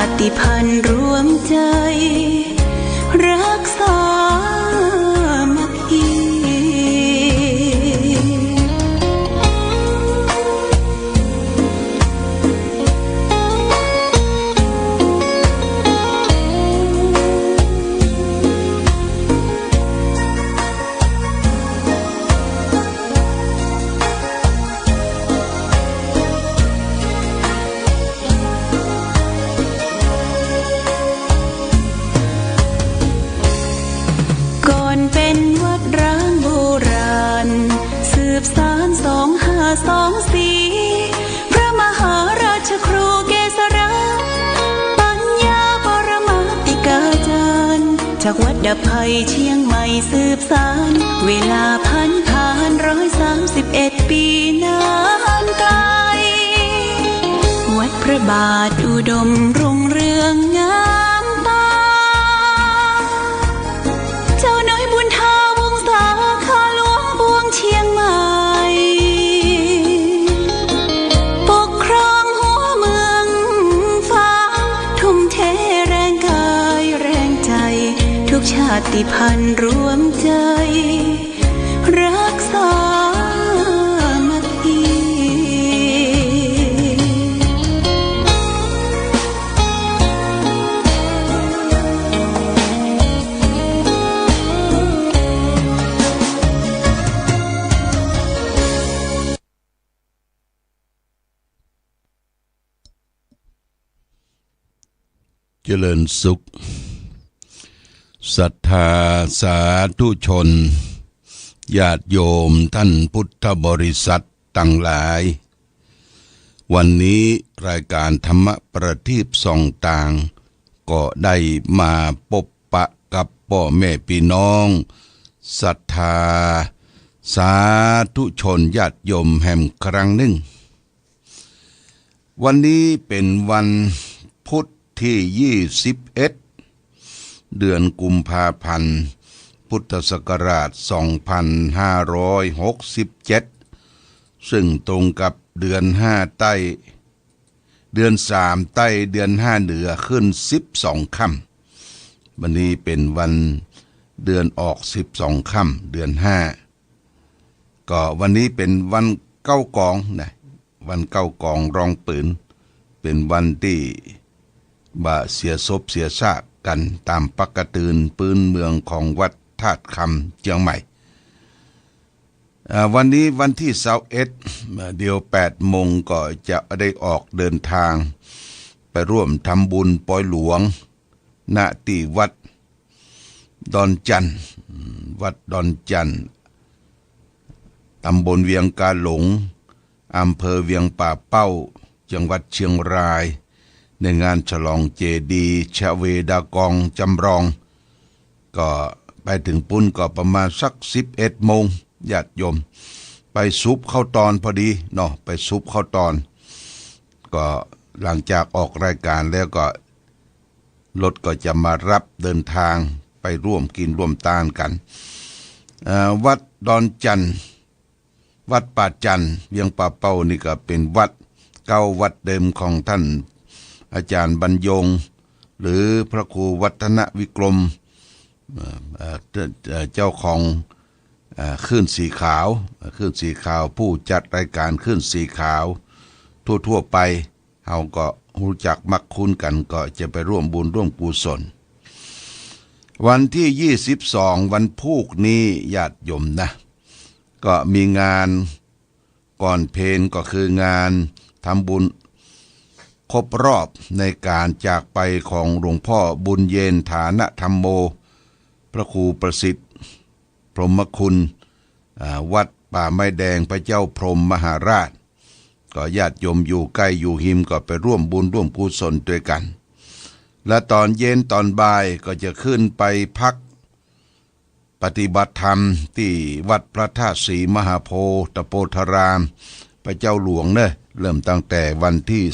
าติพันธุ์รวมใจรักษามัคคีเป็นวัดร้างโบราณสืบสาน2524พระมหาราชครูเกษราปัญญาปรมาติกาจารย์จากวัดดับภัยเชียงใหม่สืบสานเวลาผ่าน131 ปีนานไกลวัดพระบาทอุดมรุ่งเรืองงามตาเจ้าน้อยบุญทาวงศาข้าหลวงปวงเชียงใหม่ปกครองหัวเมืองฟ้าทุ่มเทแรงกายแรงใจทุกชาติพันธุ์รวมใจรักษามัคคีเจริญสุขศรัทธาสาธุชนญาติโยมท่านพุทธบริษัททั้งหลายวันนี้รายการธรรมประทีปส่องต่างก็ได้มาพบปะกับพ่อแม่พี่น้องศรัทธาสาธุชนญาติโยมแห่งครั้งหนึ่งวันนี้เป็นวันพุธที่21เดือนกุมภาพันธ์พุทธศักราช2567ซึ่งตรงกับเดือน5ใต้เดือน3ใต้เดือน5เหนือขึ้น12ค่ำวันนี้เป็นวันเดือนออก12ค่ำเดือน5ก็วันนี้เป็นวันเก้ากองนะวันเก้ากองรองปืนเป็นวันที่บ่าเสียศพเสียซากกันตามปกติปืนเมืองของวัดธาตุคำเชียงใหม่วันนี้วันที่21เดี๋ยว8 โมงก็จะได้ออกเดินทางไปร่วมทำบุญปอยหลวงณที่วัดดอนจันทร์วัดดอนจันทร์ตำบลเวียงกาหลงอำเภอเวียงป่าเป้าจังหวัดเชียงรายในงานฉลองเจดีย์ชเวดากองจำลองก็ไปถึงปุ้นก็ประมาณสัก11 โมงญาติโยมไปซุปเข้าตอนพอดีเนาะไปซุปเข้าตอนก็หลังจากออกรายการแล้วก็รถก็จะมารับเดินทางไปร่วมกินร่วมทานกันวัดดอนจันทร์วัดป่าจันทร์เวียงป่าเป้านี่ก็เป็นวัดเก่าวัดเดิมของท่านอาจารย์บรรยงหรือพระครูวัฒนวิกรมเจ้าของคลื่นสีขาวผู้จัดรายการคลื่นสีขาวทั่วไปเฮาก็รู้จักมักคุ้นกันก็จะไปร่วมบุญร่วมกุศลวันที่22วันพุธนี้ญาติโยมนะก็มีงานก่อนเพลก็คืองานทำบุญครบรอบในการจากไปของหลวงพ่อบุญเย็นฐานธรรมโมพระครูประสิทธิ์พรหมคุณวัดป่าไม้แดงพระเจ้าพรหมมหาราชก็ญาติโยมอยู่ใกล้อยู่หิมก็ไปร่วมบุญร่วมกุศลด้วยกันและตอนเย็นตอนบ่ายก็จะขึ้นไปพักปฏิบัติธรรมที่วัดพระธาตุศรีมหาโพธิ์ตโปธารามพระเจ้าหลวงเนอะเริ่มตั้งแต่วันที่22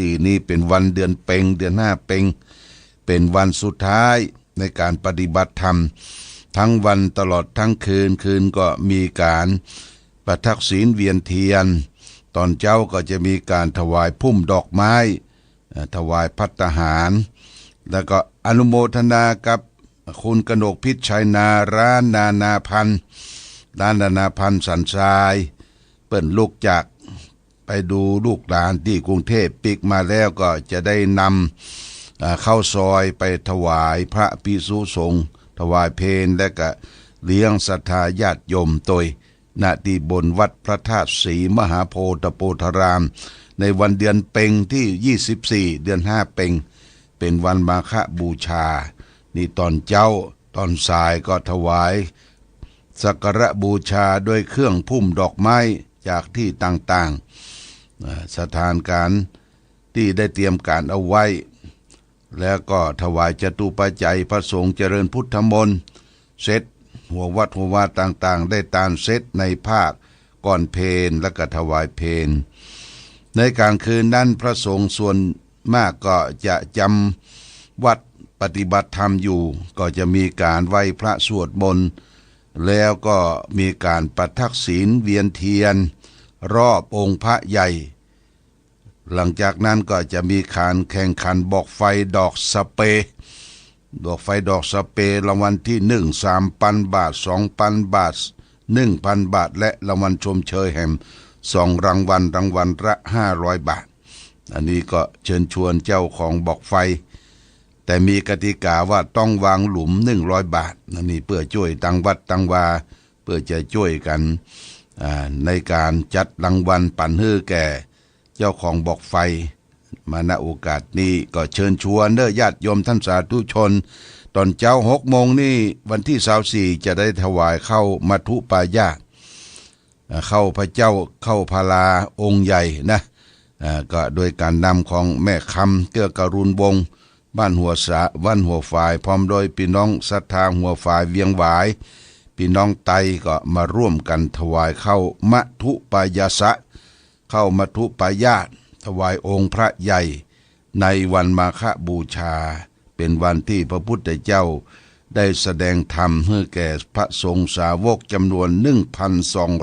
23 24นี่เป็นวันเดือนเพ็ญเดือน5เพ็ญเป็นวันสุดท้ายในการปฏิบัติธรรมทั้งวันตลอดทั้งคืนก็มีการประทักษิณเวียนเทียน ตอนเจ้าก็จะมีการถวายพุ่มดอกไม้ถวายภัตตาหารแล้วก็อนุโมทนากับคุณกนกพิษชัยนาร้านนานาพันธ์สันทรายเปิ้นลูกจากไปดูลูกหลานที่กรุงเทพปิกมาแล้วก็จะได้นำเข้าซอยไปถวายพระภิกษุสงฆ์ถวายเพลและก็เลี้ยงศรัทธาญาติโยมโดยณที่บนวัดพระธาตุศรีมหาโพธิโพธารามในวันเดือนเพ็ญที่24เดือน5เพ็ญเป็นวันมาฆบูชานี่ตอนเจ้าตอนสายก็ถวายสักการะบูชาด้วยเครื่องพุ่มดอกไม้จากที่ต่างๆสถานการที่ได้เตรียมการเอาไว้แล้วก็ถวายจตุปัจจัยพระสงฆ์เจริญพุทธมนต์เสร็จหัววัดหัววาต่างๆได้ตามเสร็จในภาคก่อนเพลและก็ถวายเพลในกลางคืนนั้นพระสงฆ์ส่วนมากก็จะจำวัดปฏิบัติธรรมอยู่ก็จะมีการไหว้พระสวดมนต์แล้วก็มีการประทักศีลเวียนเทียนรอบองค์พระใหญ่หลังจากนั้นก็จะมีการแข่งขันบอกไฟดอกสเปรย์รางวัลที่1 3,000 บาท 2,000 บาท 1,000 บาทและรางวัลชมเชยแห่ง2รางวัลละ500 บาทอันนี้ก็เชิญชวนเจ้าของบอกไฟแต่มีกติกาว่าต้องวางหลุม100 บาทนี่เพื่อช่วยตังวัดตังวาเพื่อจะช่วยกันในการจัดรางวัลปั่นฮื้อแก่เจ้าของบอกไฟมาณโอกาสนี้ก็เชิญชวนเด้อญาติโยมท่านสาธุชนตอนเช้า6 โมงนี่วันที่24จะได้ถวายเข้ามัทุปายาตเข้าพระเจ้าเข้าพาลาองค์ใหญ่นะก็โดยการนำของแม่คำเกื้อกรุณวงศ์บ้านหัวฝายพร้อมโดยพี่น้องศรัทธาหัวฝายเวียงหวายพี่น้องไตก็มาร่วมกันถวายเข้ามัทุปายาสะเข้ามัทุปายาตถวายองค์พระใหญ่ในวันมาฆบูชาเป็นวันที่พระพุทธเจ้าได้แสดงธรรมให้แก่พระสงฆ์สาวกจำนวน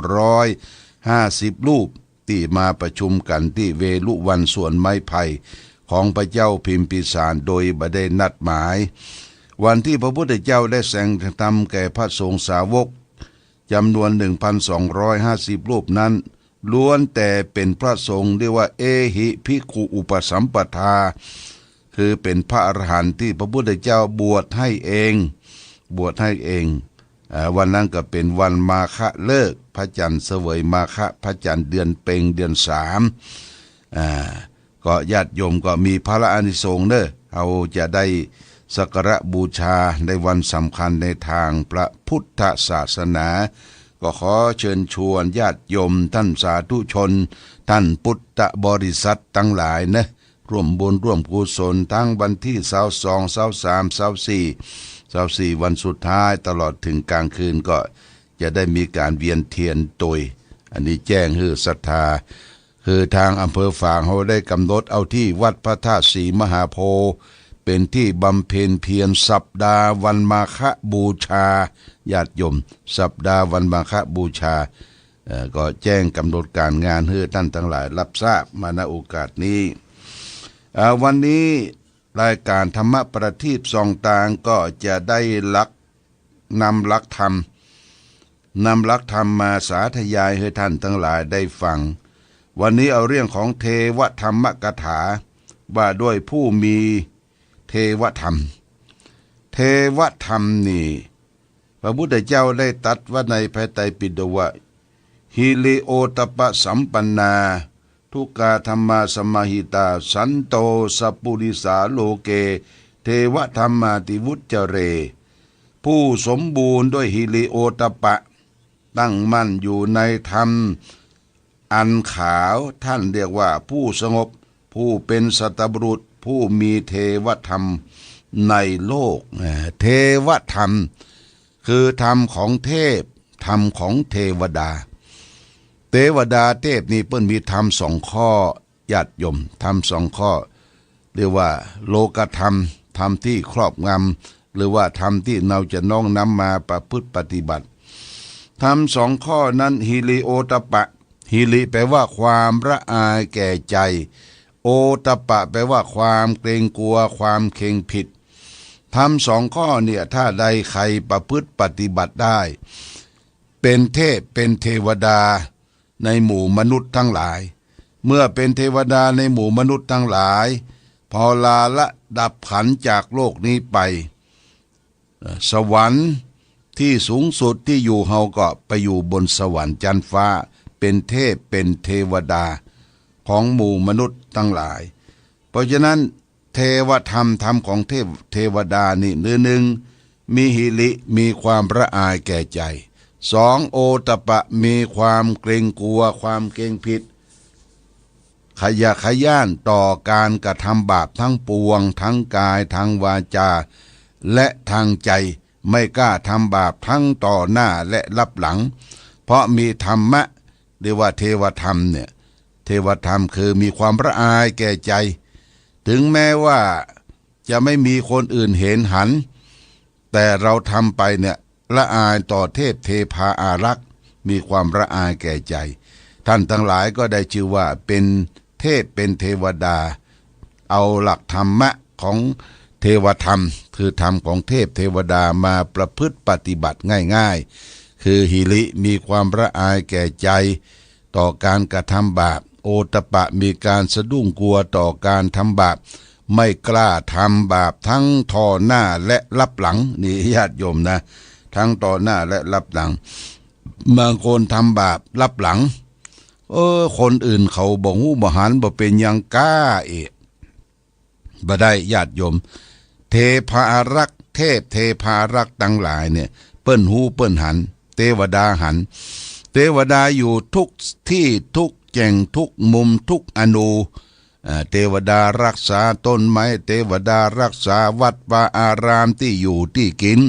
1,250 รูปที่มาประชุมกันที่เวลุวันสวนไม้ไผ่ของพระเจ้าพิมพิสารโดยบ่ได้นัดหมายวันที่พระพุทธเจ้าได้แสดงธรรมแก่พระสงฆ์สาวกจำนวน 1,250 รูปนั้นล้วนแต่เป็นพระสงฆ์เรียกว่าเอหิภิกขุอุปสัมปทาคือเป็นพระอรหันต์ที่พระพุทธเจ้าบวชให้เองวันนั้นก็เป็นวันมาฆเลิกพระจันทร์เสวยมาฆพระจันทร์เดือนเพ็ญเดือน3ก็ญาติโยมก็มีพระอานิสงส์เด้อเอาจะได้สักการะบูชาในวันสำคัญในทางพระพุทธศาสนาก็ขอเชิญชวนญาติโยมท่านสาธุชนท่านพุทธบริษัททั้งหลายนะร่วมบุญร่วมกุศลทั้งวันที่22 23 24วันสุดท้ายตลอดถึงกลางคืนก็จะได้มีการเวียนเทียนโดยอันนี้แจ้งให้ศรัทธาคือทางอำเภอฝางเขาได้กำหนดเอาที่วัดพระธาตุศรีมหาโพธิ์เป็นที่บำเพ็ญเพียรสัปดาห์วันมาฆบูชาญาติโยมสัปดาห์วันมาฆบูชาก็แจ้งกำหนดการงานให้ท่านทั้งหลายรับทราบมาณโอกาสนี้วันนี้รายการธรรมประทีปส่องต่างก็จะได้นำหลักธรรมมาสาธยายให้ท่านทั้งหลายได้ฟังวันนี้เอาเรื่องของเทวธรรมกถาว่าด้วยผู้มีเทวธรรมนี่พระพุทธเจ้าได้ตรัสว่าในพระไตรปิฎกว่าฮิริโอตปะสัมปันนาทุกขาธรรมาสมาหิตาสันโตสัพปุริสาโลเกเทวธรรมาติวุจเจเรผู้สมบูรณ์ด้วยฮิริโอตปะตั้งมั่นอยู่ในธรรมอันขาวท่านเรียกว่าผู้สงบผู้เป็นสัตบุรุษผู้มีเทวธรรมในโลกเทวธรรมคือธรรมของเทพธรรมของเทวดาเทพนี่เปิ้นมีธรรม2 ข้อญาติโยมธรรม2 ข้อเรียกว่าโลกธรรมธรรมที่ครอบงำหรือว่าธรรมที่เราจะน้อมนำมาประพฤติปฏิบัติธรรม2 ข้อนั้นฮิริโอตปะ ฮิริแปลว่าความละอายแก่ใจโอตปะแปลว่าความเกรงกลัวความเข็งผิดทำ2 ข้อเนี่ยถ้าใดใครประพฤติปฏิบัติได้เป็นเทพเป็นเทวดาในหมู่มนุษย์ทั้งหลายเมื่อเป็นเทวดาในหมู่มนุษย์ทั้งหลายพอลาละดับขันจากโลกนี้ไปสวรรค์ที่สูงสุดที่อยู่เฮาก็ไปอยู่บนสวรรค์จันทร์ฟ้าเป็นเทพเป็นเทวดาของหมู่มนุษย์ทั้งหลายเพราะฉะนั้นเทวธรรมของเทวดานี่หนึ่งมีหิริมีความละอายแก่ใจ2โอตปะมีความเกรงกลัวความเกรงผิดขยะขย้านต่อการกระทำบาปทั้งปวงทั้งกายทั้งวาจาและทางใจไม่กล้าทำบาปทั้งต่อหน้าและรับหลังเพราะมีธรรมะเรียกว่าเทวธรรมเนี่ยเทวธรรมคือมีความละอายแก่ใจถึงแม้ว่าจะไม่มีคนอื่นเห็นหันแต่เราทำไปเนี่ยละอายต่อเทพเทพาอารักษ์มีความละอายแก่ใจท่านทั้งหลายก็ได้ชื่อว่าเป็นเทพเป็นเทวดาเอาหลักธรรมะของเทวธรรมคือธรรมของเทพเทวดามาประพฤติปฏิบัติง่ายๆคือหิริมีความละอายแก่ใจต่อการกระทำบาปโอตปะมีการสะดุ้งกลัวต่อการทำบาปไม่กล้าทำบาปทั้งต่อหน้าและรับหลังนี่ญาติโยมนะทั้งต่อหน้าและรับหลังบางคนทำบาปรับหลังคนอื่นเขาบ่ฮู้บ่หันบ่เป็นหยังกล้าบ่ได้ญาติโยมเทพาอารักษ์เทพเทพาอารักษ์ทั้งหลายเนี่ยเปิ้นฮู้เปิ้นหันเทวดาหันเทวดาอยู่ทุกที่ทุกแห่งทุกมุมทุกอนูเทวดารักษาต้นไม้เทวดารักษาวัดวาอารามที่อยู่ที่กิน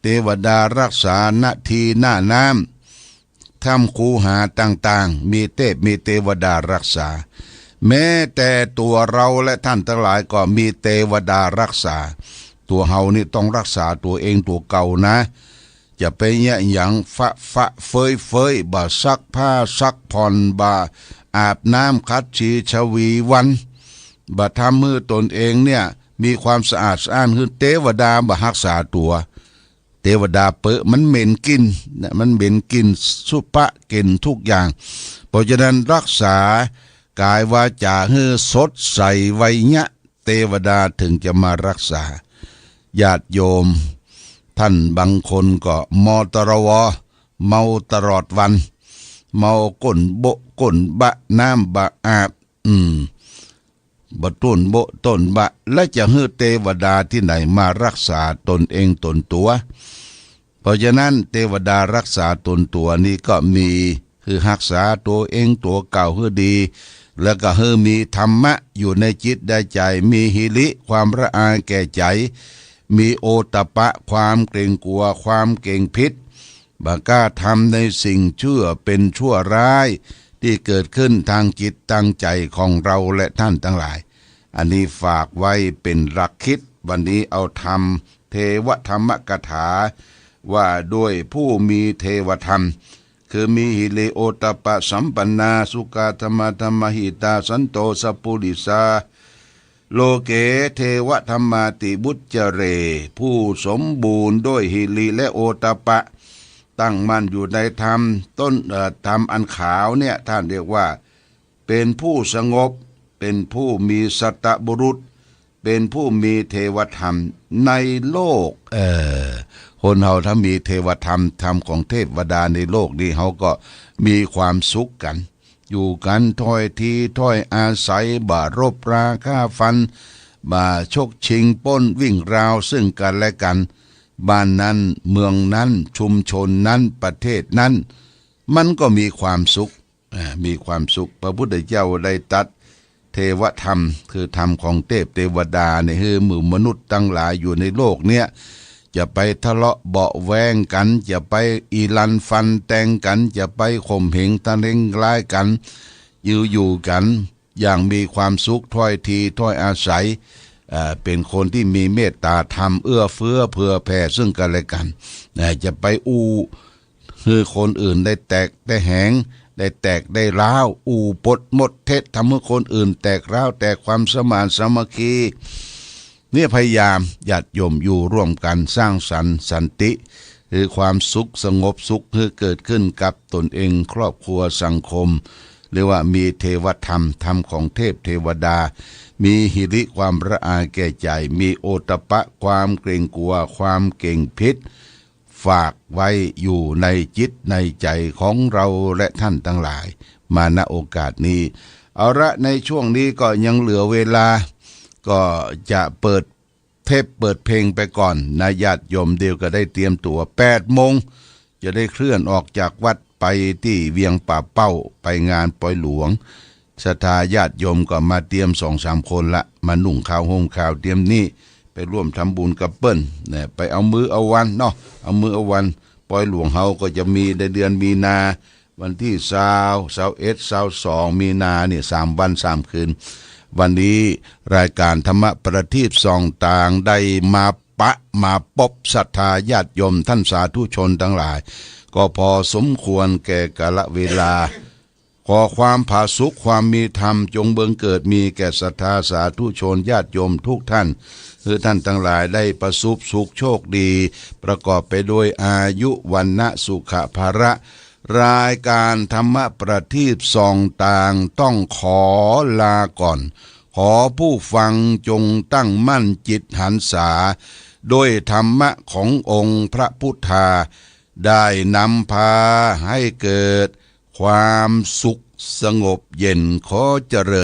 เทวดารักษาณที่หน้าน้ำถ้ำคูหาต่างๆมีเทพมีเทวดารักษาแม้แต่ตัวเราและท่านทั้งหลายก็มีเทวดารักษาตัวเฮานี่ต้องรักษาตัวเองตัวเก่านะจะไปเนี่ยอย่างฟะเฟยบ่ซักผ้าซักผ่อนบ่อาบน้ำคัดชีชวีวันบ่ทำมือตนเองเนี่ยมีความสะอาดสะอ้านคือเทวดาบ่รักษาตัวเทวดาเปอะมันเหม็นกินมันเหม็นกินสุปะกินทุกอย่างเพราะฉะนั้นรักษากายวาจาให้สดใสไวยะเทวดาถึงจะมารักษาญาติโยมท่านบางคนก็มอตรวเมาตลอดวันเมาก้นโบก้นบะน้ำบะอาบบะต้นโบต้นบะและจะให้เทวดาที่ไหนมารักษาตนเองตนตัวเพราะฉะนั้นเทวดารักษาตนตัวนี้ก็มีคือรักษาตัวเองตัวเก่าให้ดีแล้วก็ให้มีธรรมะอยู่ในจิตในใจมีหิริความละอายแก่ใจมีโอตปะความเกรงกลัวความเก่งพิษบ่กล้าทำในสิ่งชั่วเป็นชั่วร้ายที่เกิดขึ้นทางจิตทางใจของเราและท่านทั้งหลายอันนี้ฝากไว้เป็นหลักคิดวันนี้เอาธรรมเทวธรรมกถาว่าด้วยผู้มีเทวธรรมคือมีหิริโอตปะสัมปันนาสุขธรรมธรรมหิตาสันโตสัพพุริสาโลเกเทวธรรมาติบุจเจเรผู้สมบูรณ์ด้วยหิริและโอตปะตั้งมั่นอยู่ในธรรมต้นธรรมอันขาวเนี่ยท่านเรียกว่าเป็นผู้สงบเป็นผู้มีสัตตบุรุษเป็นผู้มีเทวธรรมในโลกคนเฮาถ้ามีเทวธรรมธรรมของเทวดาในโลกนี้เฮาก็มีความสุขกันอยู่กันถ้อยทีถ้อยอาศัยบ่รบราฆ่าฟันบ่ชกชิงปล้นวิ่งราวซึ่งกันและกันบ้านนั้นเมืองนั้นชุมชนนั้นประเทศนั้นมันก็มีความสุขมีความสุขพระพุทธเจ้าได้ตรัสเทวธรรมคือธรรมของเทพเทวดาในหมู่มนุษย์ทั้งหลายอยู่ในโลกเนี่ยจะไปทะเลาะเบาะแวงกันจะไปอีลันฟันแตงกันจะไปข่มเหงตะเล็งร้ายกันอยู่กันอย่างมีความสุขถ้อยทีถ้อยอาศัยเป็นคนที่มีเมตตาธรรมเอื้อเฟื้อเผื่อแผ่ซึ่งกันและกันจะไปคือคนอื่นได้แตกได้แหงได้ ได้แตกได้ร้าวอู่ปดหมดเท็จทำให้คนอื่นแตกร้าวแตกความสมานสามัคคีเนี่ยพยายามญาติโยมอยู่ร่วมกันสร้างสรรค์สันติคือความสุขสงบสุขที่เกิดขึ้นกับตนเองครอบครัวสังคมเรียกว่ามีเทวธรรมธรรมของเทพเทวดามีหิริความละอายแก่ใจมีโอตปะความเกรงกลัวความเก่งพิษฝากไว้อยู่ในจิตในใจของเราและท่านทั้งหลายมาณโอกาสนี้เอาละในช่วงนี้ก็ยังเหลือเวลาก็จะเปิดเทปเปิดเพลงไปก่อนนะญาติโยมเดียวก็ได้เตรียมตัว8 โมงจะได้เคลื่อนออกจากวัดไปที่เวียงป่าเป้าไปงานปล่อยหลวงศรัทธาญาติโยมก็มาเตรียม2-3 คนละมานุ่งขาวห่มขาวเตรียมนี่ไปร่วมทำบุญกับเปิ้ลเนี่ยไปเอามือเอาวันเนาะเอามือเอาวันปล่อยหลวงเฮาก็จะมีในเดือนมีนาวันที่21-22 มีนาเนี่ย3 วัน 3 คืนวันนี้รายการธรรมประทีปส่องต่างได้มามาพบศรัทธาญาติโยมท่านสาธุชนทั้งหลายก็พอสมควรแก่กาลเวลาขอความผาสุกความมีธรรมจงเบิงเกิดมีแก่ศรัทธาสาธุชนญาติโยมทุกท่านคือท่านทั้งหลายได้ประสบสุขโชคดีประกอบไปด้วยอายุวันนะสุขภาระรายการธรรมประทีปส่องต่างต้องขอลาก่อนขอผู้ฟังจงตั้งมั่นจิตหันษาโดยธรรมะขององค์พระพุทธาได้นำพาให้เกิดความสุขสงบเย็นขอเจริญ